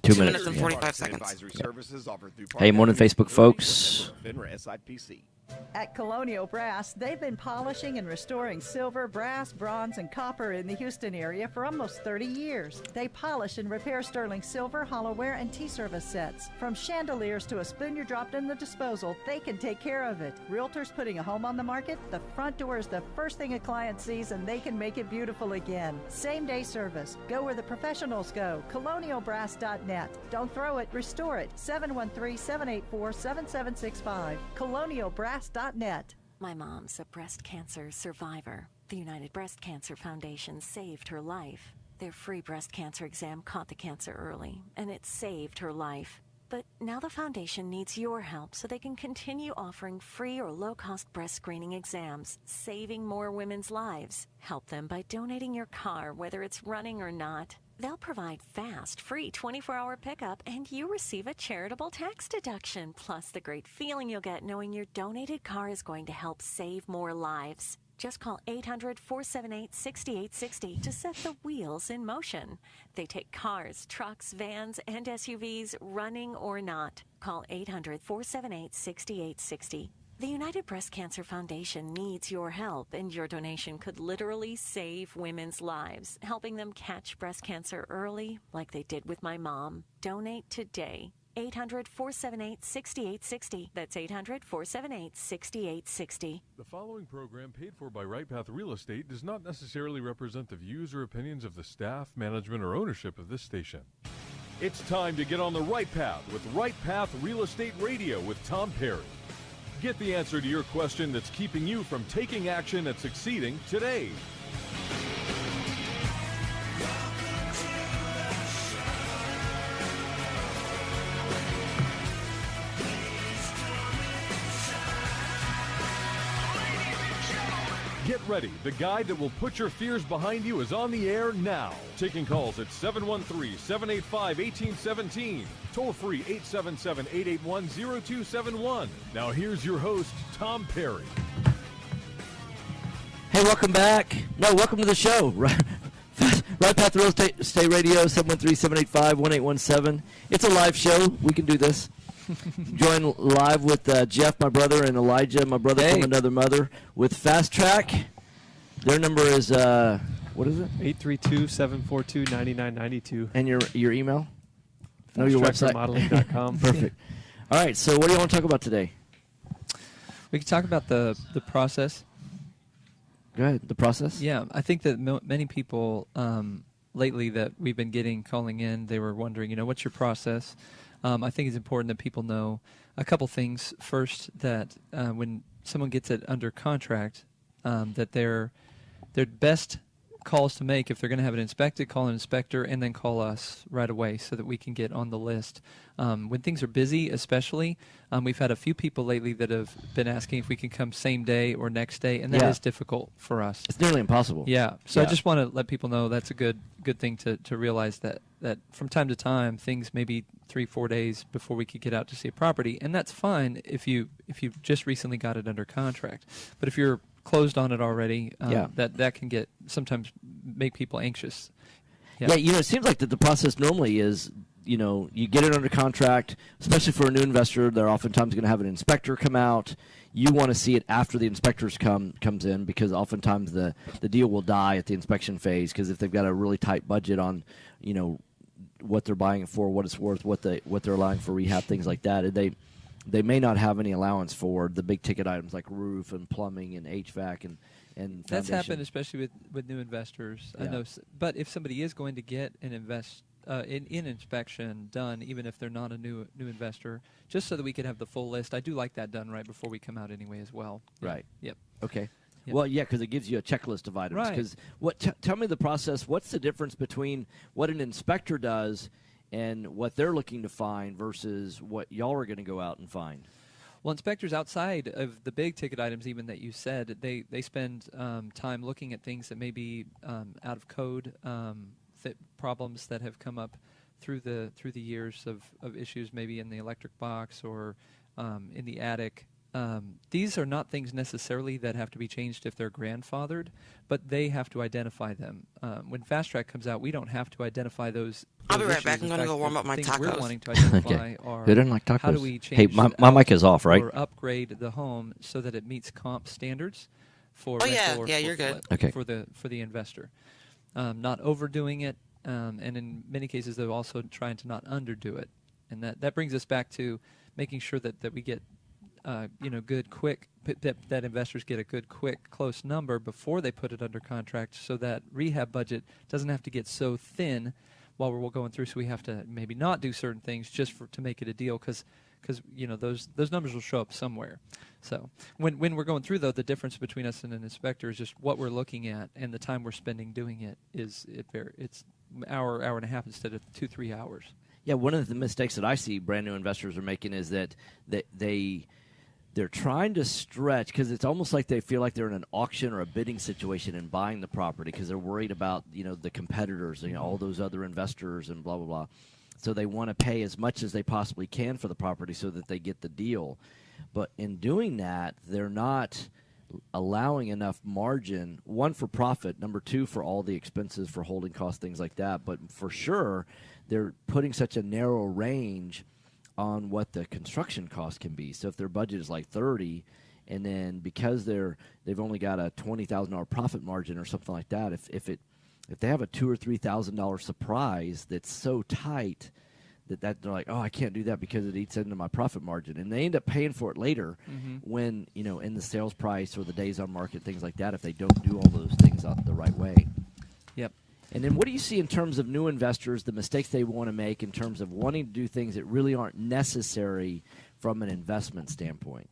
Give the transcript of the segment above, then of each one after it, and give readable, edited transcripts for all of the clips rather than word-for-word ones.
2 2 minutes. minutes and Yeah. 45 seconds. Hey, morning, Facebook folks. At Colonial Brass, they've been polishing and restoring silver, brass, bronze, and copper in the Houston area for almost 30 years. They polish and repair sterling silver, hollowware, and tea service sets. From chandeliers to a spoon you dropped in the disposal, they can take care of it. Realtors putting a home on the market, the front door is the first thing a client sees, and they can make it beautiful again. Same-day service. Go where the professionals go. ColonialBrass.net. Don't throw it, restore it. 713-784-7765. ColonialBrass.net. My mom's a breast cancer survivor. The United Breast Cancer Foundation saved her life. Their free breast cancer exam caught the cancer early, and it saved her life. But now the foundation needs your help so they can continue offering free or low-cost breast screening exams, saving more women's lives. Help them by donating your car, whether it's running or not. They'll provide fast, free 24-hour pickup, and you receive a charitable tax deduction, plus the great feeling you'll get knowing your donated car is going to help save more lives. Just call 800-478-6860 to set the wheels in motion. They take cars, trucks, vans, and SUVs, running or not. Call 800-478-6860. The United Breast Cancer Foundation needs your help, and your donation could literally save women's lives, helping them catch breast cancer early, like they did with my mom. Donate today. 800-478-6860. That's 800-478-6860. The following program, paid for by Right Path Real Estate, does not necessarily represent the views or opinions of the staff, management, or ownership of this station. It's time to get on the right path with Right Path Real Estate Radio with Tom Perry. Get the answer to your question that's keeping you from taking action and succeeding today. Get ready. The guide that will put your fears behind you is on the air now. Taking calls at 713-785-1817. Toll free 877-881-0271. Now here's your host, Tom Perry. Hey, welcome back. No, welcome to the show. Right Path Real Estate Radio, 713-785-1817. It's a live show. We can do this. Join live with Jeff, my brother, and Elijah, my brother from another mother, with Fast Track. Their number is, what is it? 832-742-9992. And your email? No, your website? Modeling.com. Perfect. All right, so what do you want to talk about today? We can talk about the process. Go ahead, the process? Yeah, I think that many people lately that we've been calling in, they were wondering, what's your process? I think it's important that people know a couple things. First, that when someone gets it under contract, that their best calls to make, if they're going to have it inspected, call an inspector and then call us right away so that we can get on the list. When things are busy, especially, we've had a few people lately that have been asking if we can come same day or next day, and that is difficult for us. It's nearly impossible. Yeah. So I just want to let people know that's a good thing to realize that from time to time, things may be 3-4 days before we could get out to see a property, and that's fine if you just recently got it under contract. But if you're closed on it already, that can sometimes make people anxious. Yeah, it seems like that the process normally is, you get it under contract, especially for a new investor. They're oftentimes going to have an inspector come out. You want to see it after the inspectors comes in, because oftentimes the deal will die at the inspection phase, because if they've got a really tight budget on, what they're buying it for, what it's worth, what they're allowing for rehab, things like that, they may not have any allowance for the big ticket items like roof and plumbing and HVAC and foundation. That's happened especially with new investors. Yeah. I know, but if somebody is going to get an inspection done, even if they're not a new investor, just so that we could have the full list. I do like that done right before we come out anyway as well. Right. Yep. Okay. Yep. Well, yeah, because it gives you a checklist of items. Right. Because tell me the process. What's the difference between what an inspector does and what they're looking to find versus what y'all are going to go out and find? Well, inspectors outside of the big ticket items, even that you said, they spend time looking at things that may be out of code, problems that have come up through the years of issues, maybe in the electric box or in the attic. these are not things necessarily that have to be changed if they're grandfathered, but they have to identify them. When Fast Track comes out, we don't have to identify those. I'll be right issues. back. I'm In going to fact, go warm the up my things tacos. we're wanting to identify Okay. are Who doesn't like tacos? how do we Hey, change my out mic is off, right? or upgrade the home so that it meets comp standards for Oh, yeah. rental or Yeah, for you're good. flip Okay. for the investor. Not overdoing it, and in many cases they're also trying to not underdo it, and that brings us back to making sure that we get good quick that investors get a good quick close number before they put it under contract, so that rehab budget doesn't have to get so thin while we're going through. So we have to maybe not do certain things just to make it a deal, because those numbers will show up somewhere. So when we're going through, though, the difference between us and an inspector is just what we're looking at, and the time we're spending doing it it's hour and a half instead of 2-3 hours. Yeah, one of the mistakes that I see brand new investors are making is that they're trying to stretch, because it's almost like they feel like they're in an auction or a bidding situation in buying the property, because they're worried about the competitors, all those other investors and blah blah blah. So they want to pay as much as they possibly can for the property so that they get the deal. But in doing that, they're not allowing enough margin, one, for profit, number two, for all the expenses for holding costs, things like that. But for sure, they're putting such a narrow range on what the construction cost can be. So if their budget is like 30, and then because they've only got a $20,000 profit margin or something like that, if they have a $2,000 or $3,000 surprise that's so tight that they're like, oh, I can't do that because it eats into my profit margin, and they end up paying for it later when in the sales price or the days on market, things like that, if they don't do all those things the right way. Yep. And then what do you see in terms of new investors, the mistakes they want to make in terms of wanting to do things that really aren't necessary from an investment standpoint?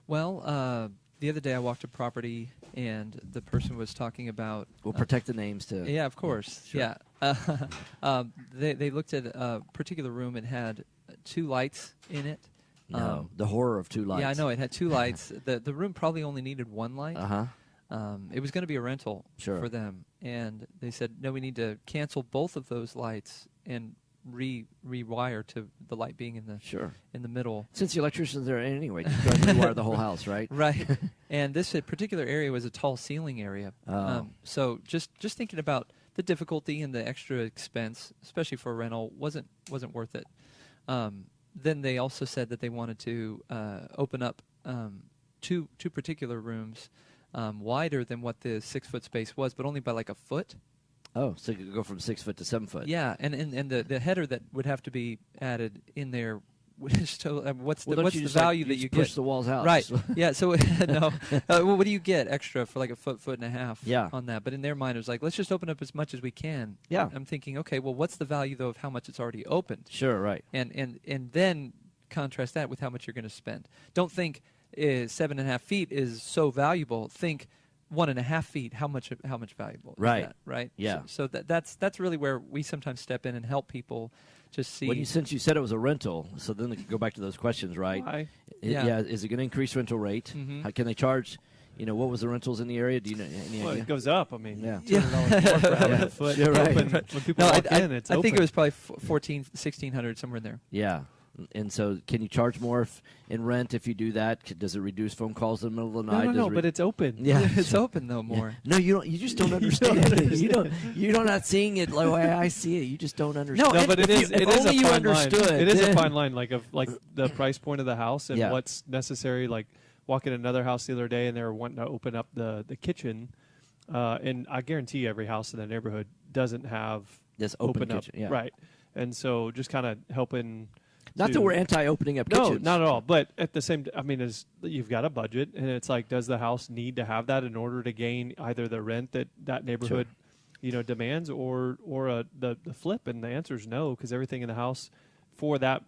Well, the other day I walked a property, and the person was talking about... We'll protect the names too. Yeah, of course. Sure. Yeah. They looked at a particular room. It had 2 lights in it. No, the horror of 2 lights. Yeah, I know. It had 2 lights. The room probably only needed 1 light. Uh-huh. It was going to be a rental for them. And they said, no, we need to cancel both of those lights and rewire to the light being in the middle. Since the electrician's there anyway, just go ahead and rewire the whole house, right? Right. And this particular area was a tall ceiling area. So just thinking about the difficulty and the extra expense, especially for a rental, wasn't worth it. Then they also said that they wanted to open up two particular rooms wider than what the 6-foot space was, but only by like a foot. Oh, so you could go from 6 foot to 7 foot. Yeah, and the header that would have to be added in there. What's the value that you get? Push the walls out. Right. Yeah. So no. What do you get extra for like a foot and a half? Yeah. On that, but in their mind, it was like, let's just open up as much as we can. Yeah. I'm thinking, okay, well, what's the value though of how much it's already opened? Sure. Right. And then contrast that with how much you're going to spend. Don't think 7.5 feet is so valuable. Think 1.5 feet. How much valuable? Right. Is that, right. Yeah. So that's really where we sometimes step in and help people just see. Since you said it was a rental, so then they could go back to those questions, right? Why? Yeah. Is it going to increase rental rate? Mhm. How can they charge? What was the rentals in the area? Do you know any Well, idea? it goes up. I mean, Yeah. $200 more per Yeah. a foot. You're right. Open. When people walk in, it's I open. think it was probably 1,600 somewhere in there. Yeah. And so, can you charge more in rent if you do that? Does it reduce phone calls in the middle of the night? No, but it's open. Yeah, It's open though more. No, you don't. You just don't understand. You're not seeing it the way I see it. You just don't understand. No, but it is. It is only a you fine line. understood. It is a then- fine line, like the price point of the house and Yeah. what's necessary. Like walking another house the other day, and they were wanting to open up the kitchen, and I guarantee every house in the neighborhood doesn't have This open up, kitchen, yeah. right? And so just kind of helping. Not that we're anti-opening up No, kitchens. not at all. But at the same, as you've got a budget, and it's like, does the house need to have that in order to gain either the rent that neighborhood, demands, or the flip? And the answer is no, because everything in the house for that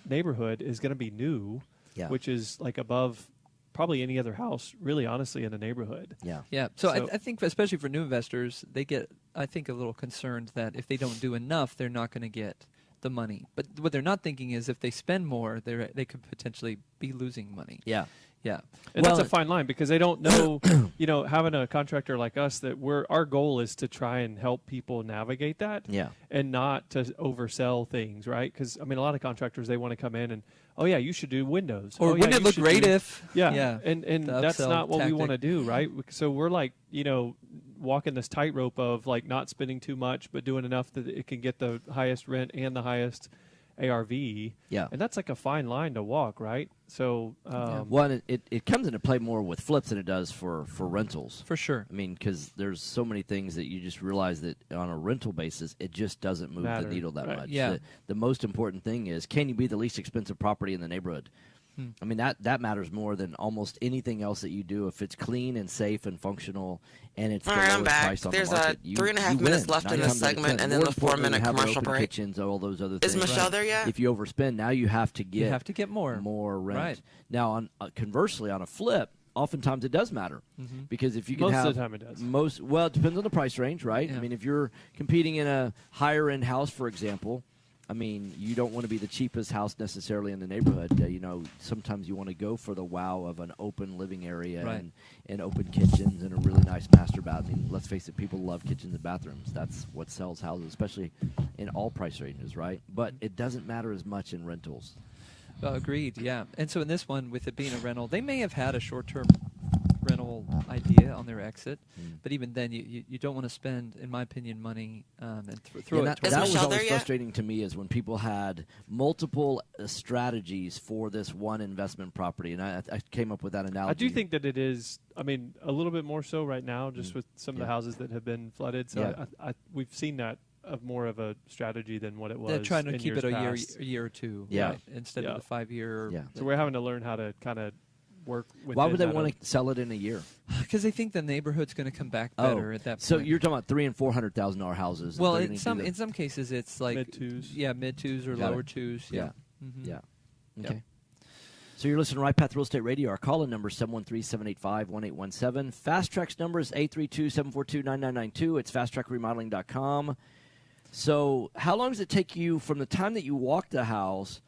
neighborhood is going to be new, which is like above probably any other house, really, honestly, in the neighborhood. Yeah. Yeah. So I think, especially for new investors, they get, I think, a little concerned that if they don't do enough, they're not going to get the money. But what they're not thinking is if they spend more, they could potentially be losing money. Yeah. Yeah. And Well, that's a fine line because they don't know, having a contractor like us that our goal is to try and help people navigate that Yeah. and not to oversell things, right? Because, a lot of contractors, they want to come in and, oh, yeah, you should do windows. Or oh, wouldn't yeah, it you look should great do-" if? Yeah. And the that's upsell not what we tactic. want to do, right? So we're like, walking this tightrope of like not spending too much, but doing enough that it can get the highest rent and the highest ARV. Yeah. And that's like a fine line to walk, right? So, Well, and it comes into play more with flips than it does for rentals. For sure. I mean, because there's so many things that you just realize that on a rental basis, it just doesn't move Matter. the needle that Right. much. Yeah. The most important thing is, can you be the least expensive property in the neighborhood? I mean, that matters more than almost anything else that you do. If it's clean and safe and functional, and it's the All right, I'm lowest back. price on There's the market, 3.5 you minutes win, left in 9 this times out of segment, 10. and then More the importantly, 4-minute you have the commercial open break. kitchens, all those other Is things. Michelle there yet? If you overspend, now you have to get have to get more rent. Right. Now, on conversely, on a flip, oftentimes it does matter because if you can Most have of the time it does. well, it depends on the price range, right? Yeah. I mean, if you're competing in a higher end house, for example, I mean, you don't want to be the cheapest house necessarily in the neighborhood. Sometimes you want to go for the wow of an open living area Right. and open kitchens and a really nice master bath. I mean, let's face it, people love kitchens and bathrooms. That's what sells houses, especially in all price ranges, right? But it doesn't matter as much in rentals. Agreed, yeah. And so in this one, with it being a rental, they may have had a short-term rental idea on their exit, but even then, you don't want to spend, in my opinion, money and throw Yeah, it that towards was Michelle always there yet? frustrating to me is when people had multiple strategies for this one investment property, and I came up with that analogy. I do think that it is, a little bit more so right now, just with some of the Yeah. houses that have been flooded. So Yeah. we've seen that of more of a strategy than what it was. They're trying to in keep years it past. a year or two, Yeah. right, instead Yeah. of the 5-year. Yeah. So we're having to learn how to kind of work with. Why would they want to sell it in a year? Because they think the neighborhood's going to come back better at that point. So you're talking about $300,000 and $400,000 houses. well, They're in gonna some do in some cases it's like Mid-twos. Yeah, mid-twos or Got lower it. twos. Yeah. Mhm. Yeah. Yep. Okay. So you're listening to Right Path Real Estate Radio. Our call-in number is 713-785-1817. Fast Track's number is 832-742-9992. It's fasttrackremodeling.com. So how long does it take you from the time that you walk the house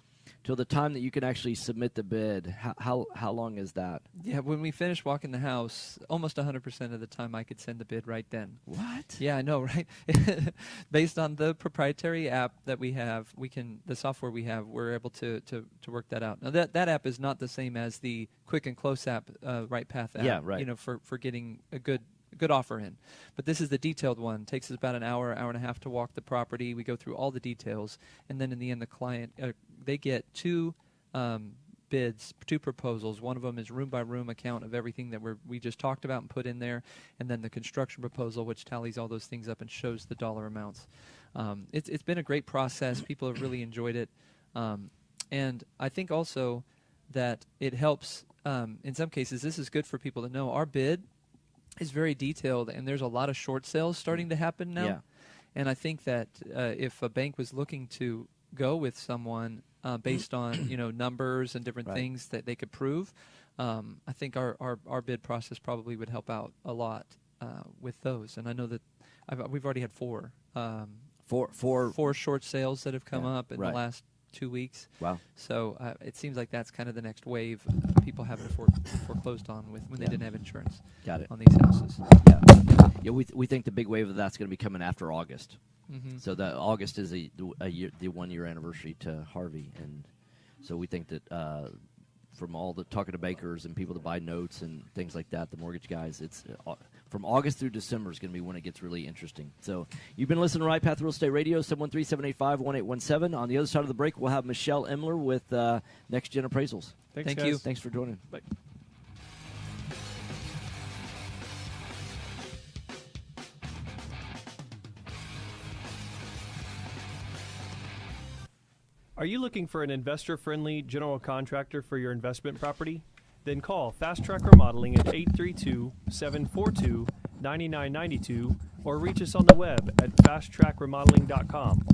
till the time that you can actually submit the bid? How long is that? Yeah, when we finish walking the house, almost 100% of the time I could send the bid right then. What? Yeah, I know, right? Based on the proprietary app that we have, the software we have, we're able to work that out. Now that app is not the same as the Quick and Close app, Right Path app. Yeah, right. For getting a good offer in. But this is the detailed one. It takes us about an hour and a half to walk the property. We go through all the details, and then in the end, the client they get two bids, two proposals. One of them is room-by-room account of everything that we just talked about and put in there, and then the construction proposal, which tallies all those things up and shows the dollar amounts. It's been a great process. People have really enjoyed it, and I think also that it helps. In some cases, this is good for people to know. Our bid is very detailed, and there's a lot of short sales starting to happen now. Yeah. And I think that if a bank was looking to go with someone based on numbers and different Right. things that they could prove, I think our bid process probably would help out a lot with those. And I know that we've already had four short sales that have come Yeah, up in right. the last 2 weeks. Wow. So it seems like that's kind of the next wave people having foreclosed on when they Yeah. didn't have insurance Got it. on these houses. Yeah, we think the big wave of that's going to be coming after August. Mm-hmm. So that August is the 1 year anniversary to Harvey, and so we think that from all the talking to bankers and people that buy notes and things like that, the mortgage guys, it's from August through December is going to be when it gets really interesting. So you've been listening to Right Path Real Estate Radio, 713-785-1817. On the other side of the break, we'll have Michelle Emler with Next Gen Appraisals. Thank guys. you. Thanks for joining. Bye. Are you looking for an investor-friendly general contractor for your investment property? Then call Fast Track Remodeling at 832-742-9992 or reach us on the web at fasttrackremodeling.com.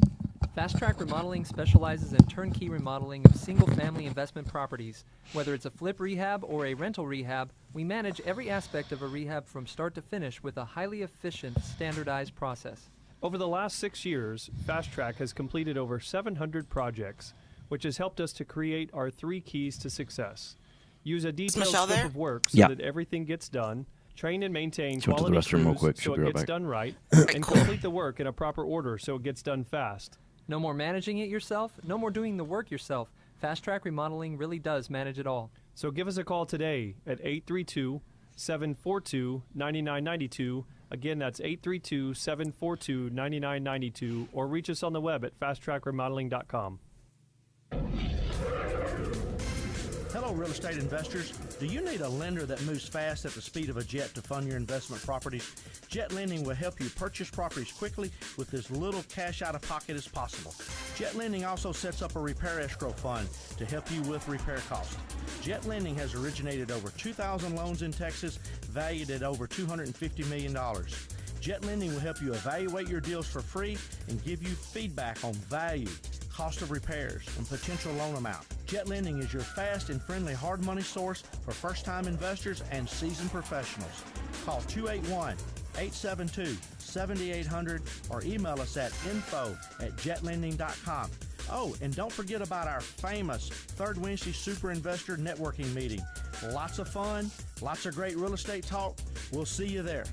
Fast Track Remodeling specializes in turnkey remodeling of single-family investment properties. Whether it's a flip rehab or a rental rehab, we manage every aspect of a rehab from start to finish with a highly efficient, standardized process. Over the last 6 years, Fast Track has completed over 700 projects, which has helped us to create our 3 keys to success: Use a detailed Michelle scope there? of work so Yeah. that everything gets done. Train and maintain She went to the quality restroom real crews quick. so She'll it be right gets back. done right, Alright, and cool. complete the work in a proper order so it gets done fast. No more managing it yourself. No more doing the work yourself. Fast Track Remodeling really does manage it all. So give us a call today at 832-742-9992. Again, that's 832-742-9992, or reach us on the web at fasttrackremodeling.com. Hello, real estate investors. Do you need a lender that moves fast at the speed of a jet to fund your investment properties? Jet Lending will help you purchase properties quickly with as little cash out of pocket as possible. Jet Lending also sets up a repair escrow fund to help you with repair costs. Jet Lending has originated over 2,000 loans in Texas, valued at over $250 million. Jet Lending will help you evaluate your deals for free and give you feedback on value, cost of repairs, and potential loan amount. Jet Lending is your fast and friendly hard money source for first-time investors and seasoned professionals. Call 281-872-7800 or email us at info@jetlending.com. Oh, and don't forget about our famous Third Wednesday Super Investor Networking Meeting. Lots of fun, lots of great real estate talk. We'll see you there.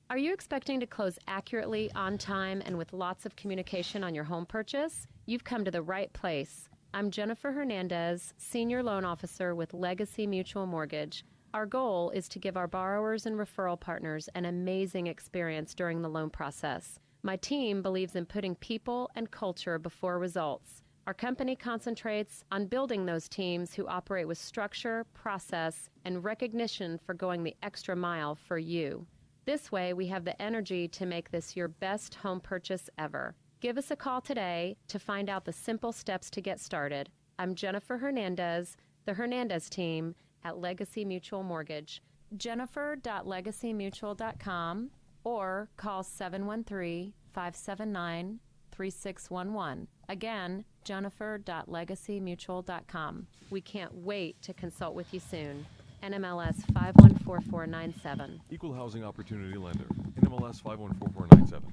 Are you expecting to close accurately, on time, and with lots of communication on your home purchase? You've come to the right place. I'm Jennifer Hernandez, Senior Loan Officer with Legacy Mutual Mortgage. Our goal is to give our borrowers and referral partners an amazing experience during the loan process. My team believes in putting people and culture before results. Our company concentrates on building those teams who operate with structure, process, and recognition for going the extra mile for you. This way, we have the energy to make this your best home purchase ever. Give us a call today to find out the simple steps to get started. I'm Jennifer Hernandez, the Hernandez team at Legacy Mutual Mortgage. Jennifer.legacymutual.com or call 713-579-3611. Again, Jennifer.legacymutual.com. We can't wait to consult with you soon. NMLS 514497. Equal Housing Opportunity Lender. NMLS 514497.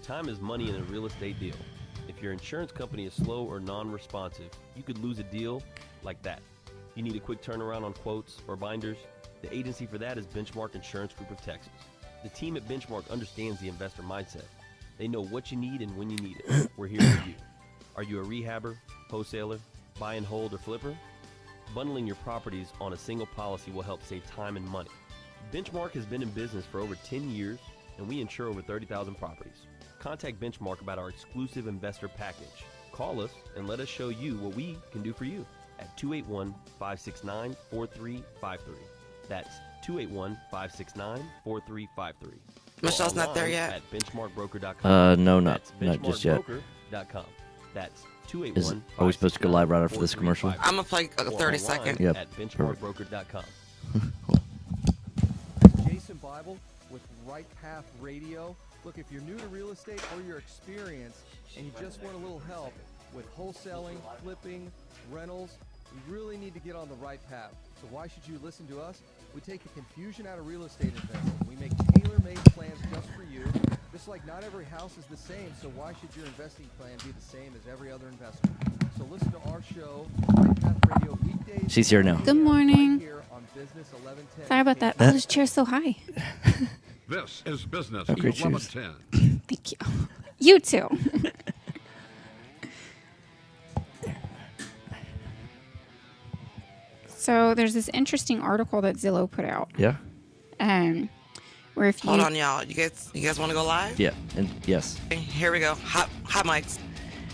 Time is money in a real estate deal. If your insurance company is slow or non-responsive, you could lose a deal like that. You need a quick turnaround on quotes or binders? The agency for that is Benchmark Insurance Group of Texas. The team at Benchmark understands the investor mindset. They know what you need and when you need it. We're here for you. Are you a rehabber, wholesaler, buy and hold, or flipper? Bundling your properties on a single policy will help save time and money. Benchmark has been in business for over 10 years, and we insure over 30,000 properties. Contact Benchmark about our exclusive investor package. Call us and let us show you what we can do for you at 281-569-4353. That's 281-569-4353. Michelle's not there yet. At benchmarkbroker.com. No, not That's just yet. benchmarkbroker.com. That's Are we supposed to go live right after this commercial? I'm going to play a 30-second. Yep. At benchmarkbroker.com. Jason Bible with Right Path Radio. Look, if you're new to real estate or you're experienced and you just want a little help with wholesaling, flipping, rentals, you really need to get on the right path. So why should you listen to us? We take the confusion out of real estate investing. We make tailor-made plans just for you. Just like not every house is the same, so why should your investing plan be the same as every other investor? So listen to our show, Right Path Radio, weekdays. She's here now. Good morning. Right here on Business 1110. Sorry about that. Oh, this chair's so high. This is Business Okay, cheers. 1110. Thank you. You too. So there's this interesting article that Zillow put out. Yeah. Where if you Hold on, y'all. You guys want to go live? Yeah. And yes. Okay, here we go. Hot mics.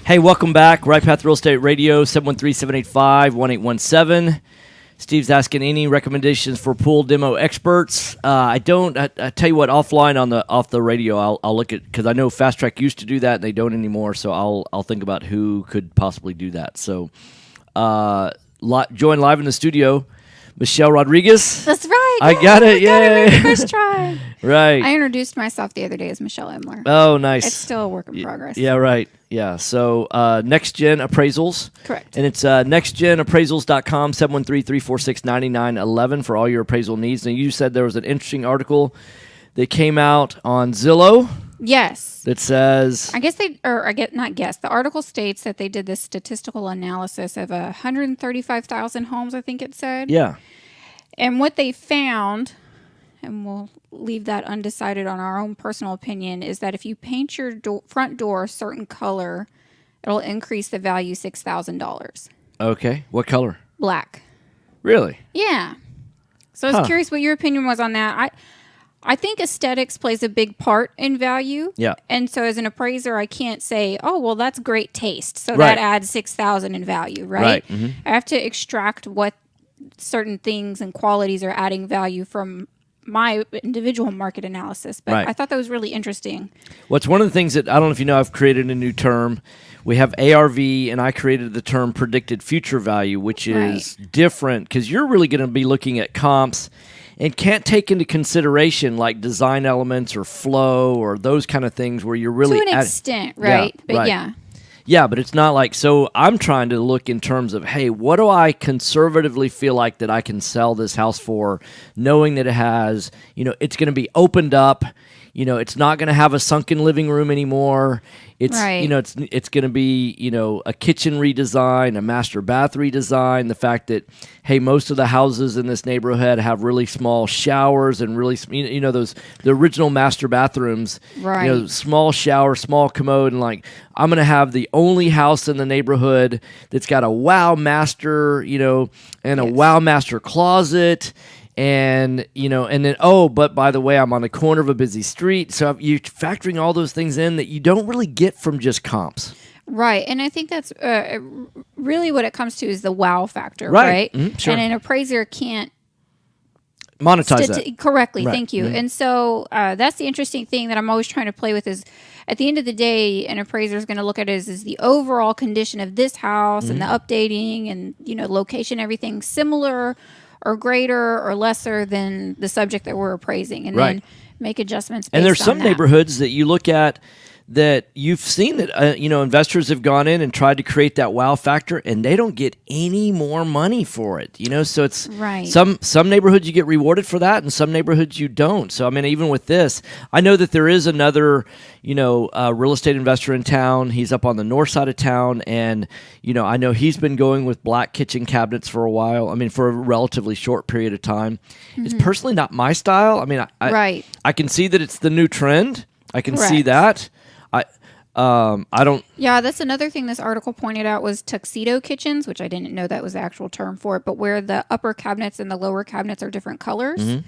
Hey, welcome back. Right Path Real Estate Radio, 713-785-1817. Steve's asking any recommendations for pool demo experts. I tell you what, offline off the radio, I'll look at, because I know Fast Track used to do that and they don't anymore. So I'll think about who could possibly do that. So join live in the studio, Michelle Rodriguez. That's right. I got it. Yay. First try. Right. I introduced myself the other day as Michelle Emler. Oh, nice. It's still a work in progress. Yeah, right. Yeah. So Next Gen Appraisals. Correct. And it's nextgenappraisals.com, 713-346-9911 for all your appraisal needs. Now, you said there was an interesting article that came out on Zillow. Yes. that says I guess the article states that they did this statistical analysis of 135,000 homes, I think it said. yeah. And what they found, and we'll leave that undecided on our own personal opinion, is that if you paint your front door a certain color, it'll increase the value $6,000. Okay. What color? Black. Really? Yeah. So I was curious what your opinion was on that. I think aesthetics plays a big part in value. Yeah. And so as an appraiser, I can't say, oh, well, that's great taste. So Right. that adds $6,000 in value, right? Right. Mhm. I have to extract what certain things and qualities are adding value from my individual market analysis. But Right. I thought that was really interesting. What's one of the things that I don't know if you know, I've created a new term. We have ARV, and I created the term predicted future value, which is different because you're really going to be looking at comps and can't take into consideration like design elements or flow or those kind of things where you're really To an extent, right? But right. yeah. Yeah, but it's not like, so I'm trying to look in terms of, hey, what do I conservatively feel like that I can sell this house for, knowing that it has, it's going to be opened up, it's not going to have a sunken living room anymore. It's, Right. It's going to be, a kitchen redesign, a master bath redesign, the fact that, hey, most of the houses in this neighborhood have really small showers and really, the original master bathrooms, Right. small shower, small commode, and like, I'm going to have the only house in the neighborhood that's got a wow master, and a wow master closet. And, and then, but by the way, I'm on the corner of a busy street. So you're factoring all those things in that you don't really get from just comps. Right. And I think that's really what it comes to is the wow factor, Right. right? Mhm, sure. And an appraiser can't Monetize that. correctly. Right. Thank you. Mhm. And so that's the interesting thing that I'm always trying to play with is at the end of the day, an appraiser is going to look at it as the overall condition of this house and the updating and, location, everything similar or greater or lesser than the subject that we're appraising, and Right. then make adjustments based And there's on some that. neighborhoods that you look at that you've seen that investors have gone in and tried to create that wow factor, and they don't get any more money for it. So it's Right. some neighborhoods you get rewarded for that, and some neighborhoods you don't. So I mean, even with this, I know that there is another real estate investor in town. He's up on the north side of town, and I know he's been going with black kitchen cabinets for a while. I mean, for a relatively short period of time. It's personally not my style. I mean, Right. I can see that it's the new trend. I can see Correct. that. I don't. Yeah, that's another thing this article pointed out was tuxedo kitchens, which I didn't know that was the actual term for it, but where the upper cabinets and the lower cabinets are different colors. And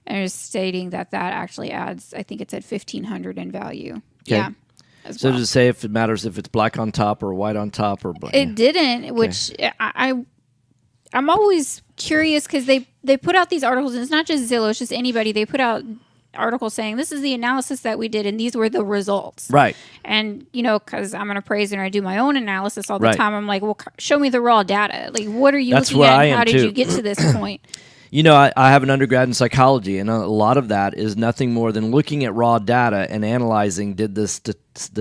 it's stating that actually adds, I think it said $1,500 in value. Okay. Yeah. as So well. does it say if it matters if it's black on top or white on top or black? It didn't, which I'm always curious because they put out these articles, and it's not just Zillow, it's just anybody. They put out articles saying this is the analysis that we did, and these were the results. Right. And because I'm an appraiser and I do my own analysis all the Right. time, I'm like, well, show me the raw data. Like, what are you That's looking where at? I And am how did too. you get to this point? I have an undergrad in psychology, and a lot of that is nothing more than looking at raw data and analyzing, did the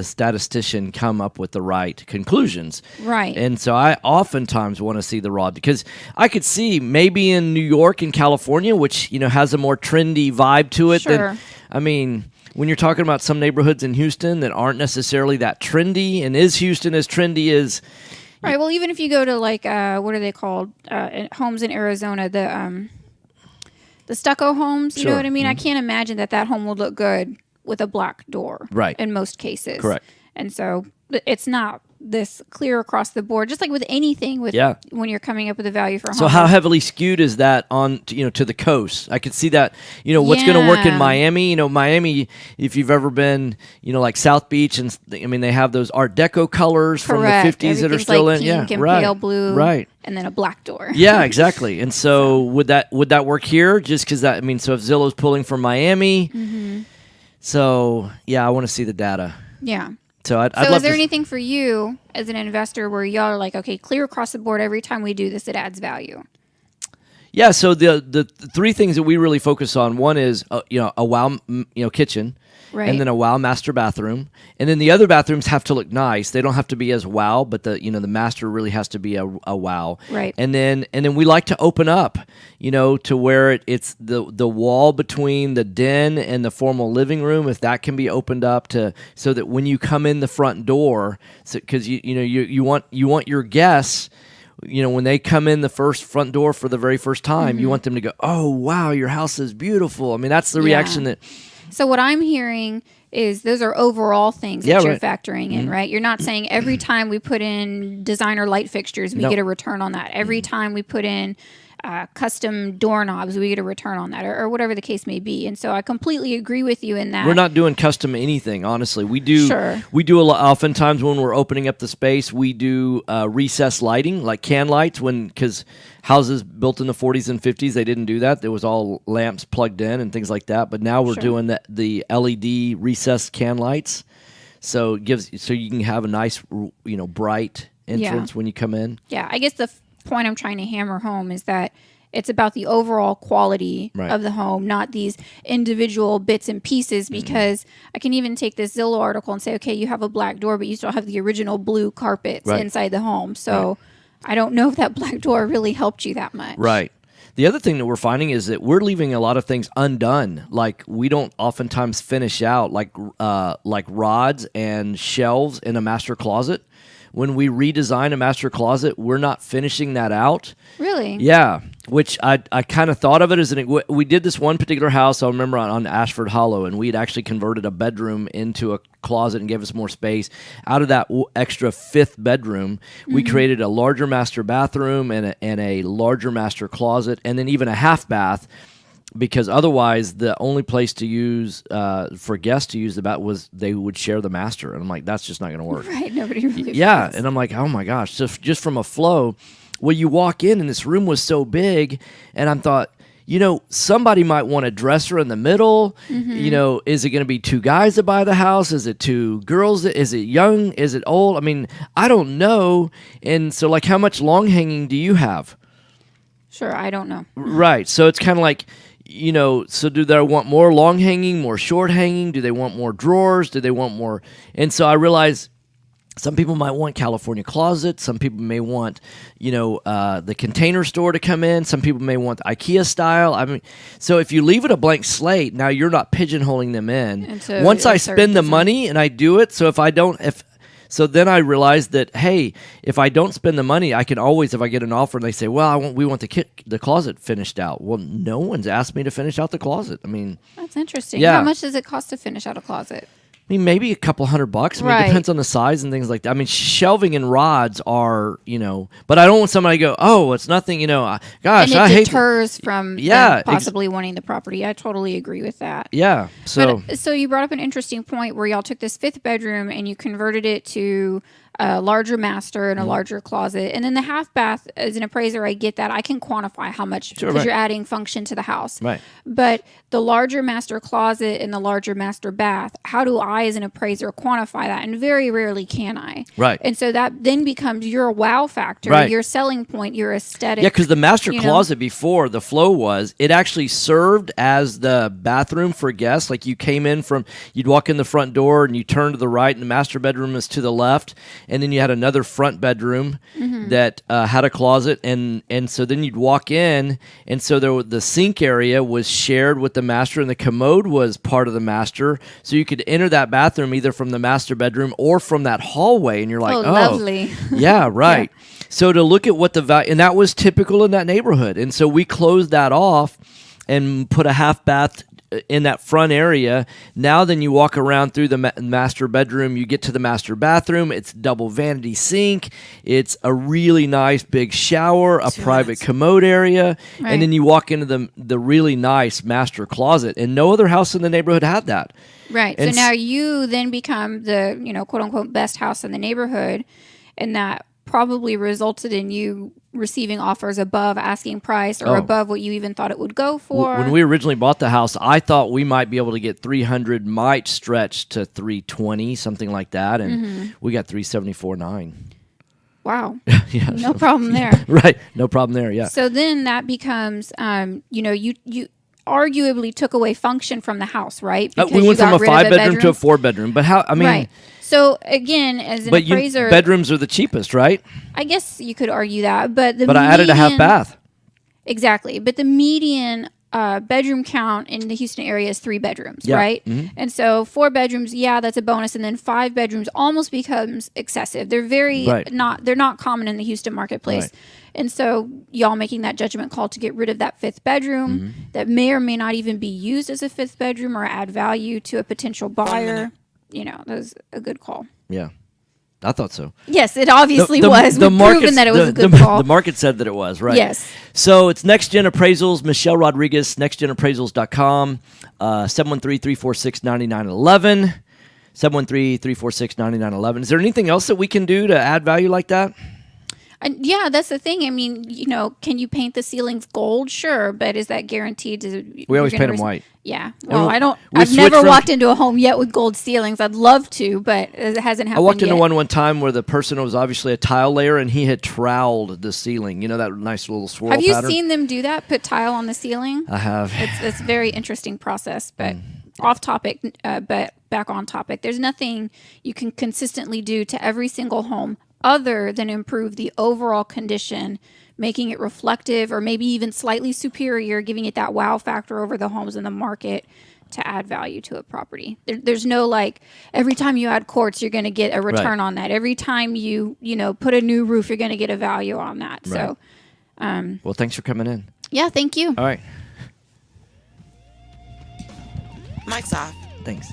statistician come up with the right conclusions? Right. And so I oftentimes want to see the raw, because I could see maybe in New York and California, which, has a more trendy vibe to it. Sure. When you're talking about some neighborhoods in Houston that aren't necessarily that trendy, and is Houston as trendy as... Right. Well, even if you go to what are they called? Homes in Arizona, the stucco homes. You Sure. know what I mean? I can't imagine that home would look good with a black door. Right. In most cases. Correct. And so it's not this clear across the board, just like with anything when you're coming up with a value for a home. So how heavily skewed is that on to the coast? I could see that, what's going to work in Yeah. Miami. Miami, if you've ever been, like South Beach, and they have those Art Deco colors from the Correct. 50s that are Everything's still like in. Yeah, pink and right. pale blue. Right. And then a black door. Yeah, exactly. And so would that work here? Just because so if Zillow's pulling from Miami, so yeah, I want to see the data. Yeah. So I'd So love is there to. anything for you as an investor where y'all are like, okay, clear across the board every time we do this, it adds value? Yeah, so the three things that we really focus on, one is a wow kitchen, Right. and then a wow master bathroom, and then the other bathrooms have to look nice. They don't have to be as wow, but the master really has to be a wow. Right. And then we like to open up, to where it's the wall between the den and the formal living room, if that can be opened up so that when you come in the front door, because you want your guests, when they come in the front door for the very first time, you want them to go, oh wow, your house is beautiful. I mean, that's the reaction that. So what I'm hearing is those are overall things that you're factoring in, right? You're not saying every time we put in designer light fixtures, we get a return on that. Every time we put in custom doorknobs, we get a return on that, or whatever the case may be. And so I completely agree with you in that. We're not doing custom anything, honestly. We do a lot. Oftentimes when we're opening up the space, we do recessed lighting, like can lights, because houses built in the 40s and 50s, they didn't do that. There was all lamps plugged in and things like that. But now we're doing the LED recessed can lights, so you can have a nice, bright entrance when you come in. Yeah, I guess the point I'm trying to hammer home is that it's about the overall quality of the home, not these individual bits and pieces, because I can even take this Zillow article and say, okay, you have a black door, but you still have the original blue carpets inside the home. So I don't know if that black door really helped you that much. Right. The other thing that we're finding is that we're leaving a lot of things undone. Like we don't oftentimes finish out like rods and shelves in a master closet. When we redesign a master closet, we're not finishing that out. Really? Yeah, which I kind of thought of it as we did this one particular house, I remember on Ashford Hollow, and we had actually converted a bedroom into a closet and gave us more space. Out of that extra fifth bedroom, we created a larger master bathroom and a larger master closet, and then even a half bath. Because otherwise, the only place to use for guests to use the bath was they would share the master, and I'm like, that's just not going to work. Right? Nobody really. Yeah, and I'm like, oh my gosh! So just from a flow, you walk in, and this room was so big, and I thought, somebody might want a dresser in the middle. Is it going to be two guys that buy the house? Is it two girls? Is it young? Is it old? I mean, I don't know. And so, how much long hanging do you have? Sure, I don't know. Right. So it's kind of like. So do they want more long hanging, more short hanging? Do they want more drawers? Do they want more? And so I realized some people might want California closets. Some people may want, the Container Store to come in. Some people may want the IKEA style. I mean, so if you leave it a blank slate, now you're not pigeonholing them in. Once I spend the money and I do it, so then I realized that, hey, if I don't spend the money, I can always, if I get an offer and they say, well, we want the closet finished out. Well, no one's asked me to finish out the closet. I mean, that's interesting. Yeah. How much does it cost to finish out a closet? I mean, maybe a couple $100. I mean, it depends on the size and things like that. I mean, shelving and rods are, but I don't want somebody to go, oh, it's nothing, gosh, and it I hate deters from possibly wanting the property. I totally agree with that. Yeah. So you brought up an interesting point where y'all took this fifth bedroom and you converted it to a larger master and a larger closet. And then the half bath, as an appraiser, I get that. I can quantify how much, because you're adding function to the house. Right. But the larger master closet and the larger master bath, how do I, as an appraiser, quantify that? And very rarely can I. Right. And so that then becomes your wow factor, your selling point, your aesthetic. Yeah, because the master closet before, the flow was, it actually served as the bathroom for guests. Like you came in you'd walk in the front door and you turn to the right and the master bedroom is to the left. And then you had another front bedroom that had a closet, and so then you'd walk in, and so the sink area was shared with the master, and the commode was part of the master, so you could enter that bathroom either from the master bedroom or from that hallway, and you're like, oh lovely. Yeah, right. Yeah. So to look at what the value, and that was typical in that neighborhood, and so we closed that off and put a half bath in that front area. Now then you walk around through the master bedroom, you get to the master bathroom, it's double vanity sink, it's a really nice big shower, a private commode area, and then you walk into the really nice master closet, and no other house in the neighborhood had that. Right. And so now you then become the, quote unquote best house in the neighborhood, and that probably resulted in you receiving offers above asking price or above what you even thought it would go for. When we originally bought the house, I thought we might be able to get 300, might stretch to 320, something like that, and we got 374.9. Wow. Yeah, no problem there. Right. No problem there. Yeah. So then that becomes, you arguably took away function from the house, right? We Because you went from got a rid of 5-bedroom to a 4-bedroom. But how? I mean, right. So again, as an appraiser, bedrooms are the cheapest, right? I guess you could argue that, but I added a half bath. Exactly, but the median bedroom count in the Houston area is 3 bedrooms, right? Mm-hmm. And so 4 bedrooms, yeah, that's a bonus, and then 5 bedrooms almost becomes excessive. They're they're not common in the Houston marketplace. Right. And so y'all making that judgment call to get rid of that 5th bedroom that may or may not even be used as a 5th bedroom or add value to a potential buyer, that was a good call. Yeah. I thought so. Yes, it obviously was. We've proven that it was a good call. The market said that it was, right? Yes. So it's Next Gen Appraisals, Michelle Rodriguez, nextgenappraisals.com, 713-346-9911, 713-346-9911. Is there anything else that we can do to add value like that? Yeah, that's the thing. I mean, can you paint the ceilings gold? Sure, but is that guaranteed? We always paint them white. Yeah. Well, I've never walked into a home yet with gold ceilings. I'd love to, but it hasn't happened I walked into yet. one time where the person was obviously a tile layer and he had troweled the ceiling. You know, that nice little swirl Have you pattern? seen them do that? Put tile on the ceiling? I have. It's a very interesting process, but off topic, but back on topic. There's nothing you can consistently do to every single home other than improve the overall condition, making it reflective or maybe even slightly superior, giving it that wow factor over the homes in the market to add value to a property. There's no every time you add quartz, you're going to get a return on that. Every time you put a new roof, you're going to get a value on that. Right. So, well, thanks for coming in. Yeah, thank you. All right. Mic's off. Thanks.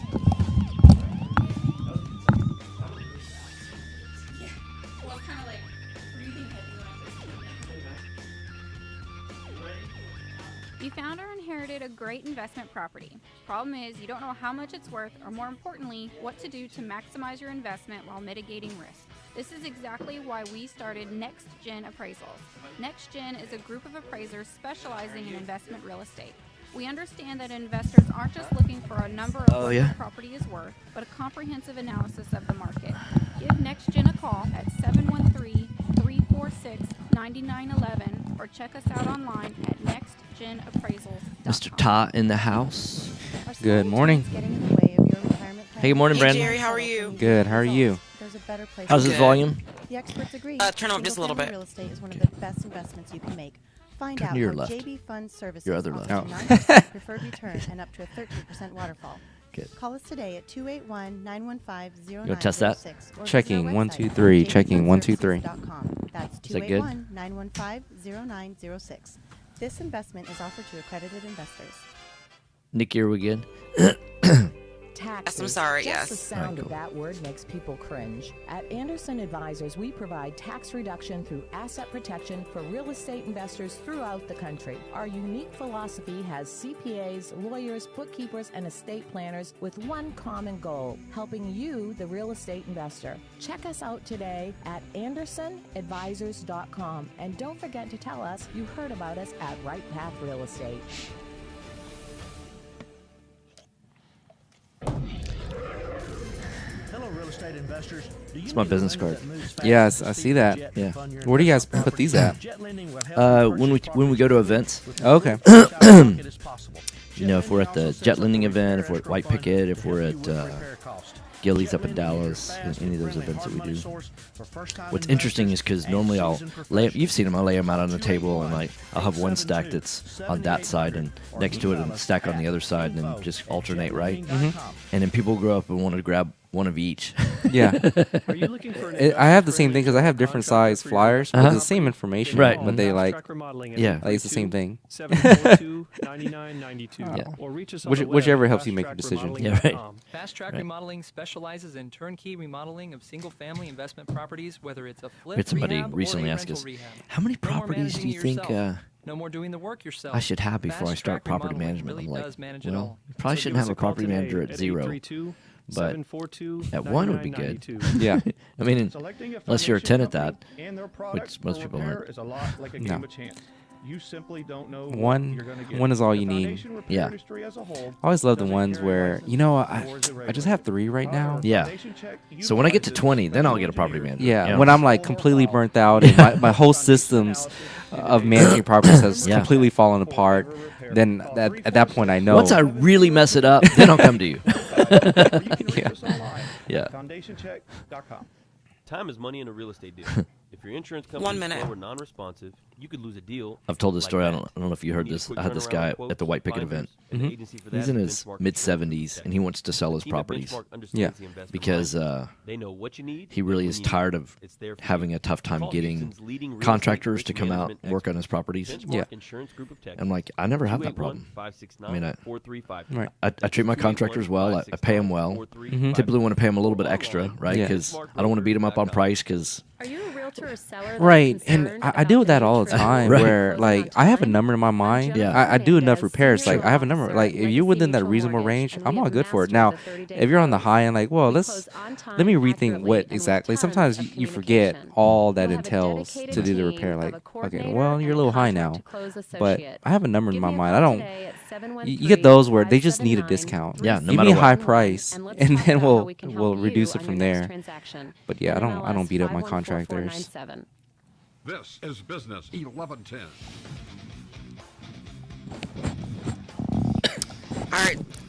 You found or inherited a great investment property. Problem is, you don't know how much it's worth, or more importantly, what to do to maximize your investment while mitigating risk. This is exactly why we started Next Gen Appraisals. Next Gen is a group of appraisers specializing in investment real estate. We understand that investors aren't just looking for a number of what the property is worth, but a comprehensive analysis of the market. Give Next Gen a call at 713-346-9911 or check us out online at nextgenappraisals.com. Mr. Ta in the house. Good morning. Hey, good morning, Brandon. Jerry, how are you? Good. How are you? How's his volume? The experts agree. Turn up just a little bit. Real estate is one of the best investments you can make. Find Turn out to your how left. JB Fund Services Your other left. offers Oh. 9% preferred return and up to a 13% waterfall. Good. Call us today at 281-915-0906. You wanna test that? Or Checking, visit our 1, website 2, at 3, checking, 1, 2, 3. jbfundservices.com. That's Is that good? 281-915-0906. This investment is offered to accredited investors. Nikki, are we good? Yes, I'm sorry, Just yes. the sound of that word makes people cringe. At Anderson Advisors, we provide tax reduction through asset protection for real estate investors throughout the country. Our unique philosophy has CPAs, lawyers, bookkeepers, and estate planners with one common goal, helping you, the real estate investor. Check us out today at AndersonAdvisors.com. And don't forget to tell us you heard about us at Right Path Real Estate. Hello, real estate investors. Do you It's my need a business lender card. that moves fast Yes, with I the see speed of that. a jet Yeah. to fund your Where do you guys investment put these at? properties? Jet lending will help you purchase When we go to properties events. with Okay. as little capital as possible. You know, if we're at the Jet Lending event, if we're at White Picket, if we're at Gillies up in Dallas, any of those events that we do. What's interesting is because normally I'll lay, you've seen them, I'll lay them out on the table and I'll have one stack that's on that side and next to it and a stack on the other side and then just alternate, right? And then people grow up and want to grab one of each. Yeah. I have the same thing because I have different size flyers with the same information, Right. but they like, Yeah. it's the same thing. 742-9992. Yeah. Or reach us on the web Whichever at helps you make a decision. Yeah, right. Fast Track Right. Remodeling specializes in turnkey remodeling of single-family investment properties, whether it's a flip, We had somebody rehab, recently or a ask rental us, rehab. how many No more properties do managing you it think yourself. No more doing the work yourself. I should have before I Fast start Track property Remodeling management? really I'm like, does manage it well, all. you probably So shouldn't give have us a a call property today manager at at 0, 832 but 742 at 1 would be good. 9992. Yeah. I mean, Selecting a unless you're a financing tenant at company that, and their which product most for people repair aren't. is a lot like a No. game of chance. you simply don't know what One you're going to get. one is all The you need. foundation repair Yeah. industry as a whole I always love the doesn't ones carry where license, I nor is it just have 3 right now. Yeah. So when I get to 20, then I'll get a property manager. Yeah, you know? when I'm like completely burnt out and my whole systems of managing properties has Yeah. completely fallen apart, then at that point I know. Once I really mess it up, then I'll come to you. Yeah. FoundationCheck.com. Time is money in a real estate deal. If your insurance 1 company is minute. slow or non-responsive, you could lose a deal. I've told this like story. I that. don't know if you heard Need a this. quick I had this turnaround guy quotes, at the White Picket binders, event. and the agency for He's that in is his Benchmark mid Insurance 70s Tech. and he wants to sell his Team at properties Benchmark understands Yeah. the investment because mindset. They know what you need. he really when is you need tired it. of It's there for having you. a tough time Call getting Houston's leading real estate contractors risk to come out management and work on his expert. properties. Benchmark Yeah. Insurance Group of Tech. I'm like, I never have that problem. 281-569-4353. I mean, Right. I treat my contractors well. I pay them well. Mhm. Typically want to pay them a little bit extra, right? Yeah. Because I don't want to beat them up on price because Are you a realtor or seller? that's Right, and concerned I about deal with their that all the interest time. Right. Where closing on like I have a time? number in my mind. Yeah. I do enough Hernandez, repairs. Like senior I have a number. officer Like at if you're within that Legacy reasonable Mutual range, Mortgage, I'm and all we good for it. master Now, the 30-day if you're on the close. high end, like, well, We let's close on time, let me rethink accurately, what and with exactly. tons Sometimes of you forget communication. all that We'll have a entails dedicated to do the team repair. of Like, a okay, coordinator well, and you're a a little high contract now, to close but associate. I have a number in Give my me a mind. call I don't. today at You get those where they just need a discount. Yeah, no Give matter me a what. high price, And let's and talk then about how we can we'll help you reduce it on from your next there. transaction. But yeah, I don't NMLS beat up my contractors. 514-497. This is Business 1110. All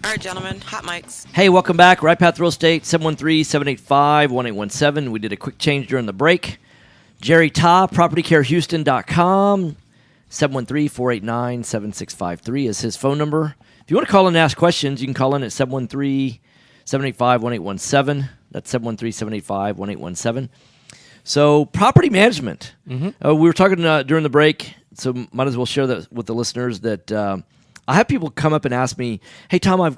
right, gentlemen. Hot mics. Hey, welcome back. Right Path Real Estate, 713-785-1817. We did a quick change during the break. Jerry Ta, PropertyCareHouston.com, 713-489-7653 is his phone number. If you want to call in and ask questions, you can call in at 713-785-1817. That's 713-785-1817. So, property management. We were talking during the break, so might as well share that with the listeners that I have people come up and ask me, "Hey Tom, I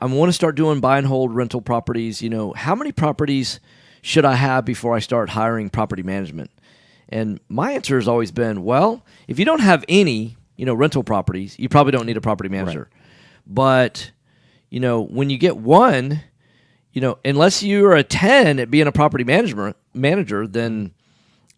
want to start doing buy and hold rental properties. How many properties should I have before I start hiring property management?" And my answer has always been, well, if you don't have any, rental properties, you probably don't need a property manager. But, when you get one, unless you're a 10 at being a property manager, then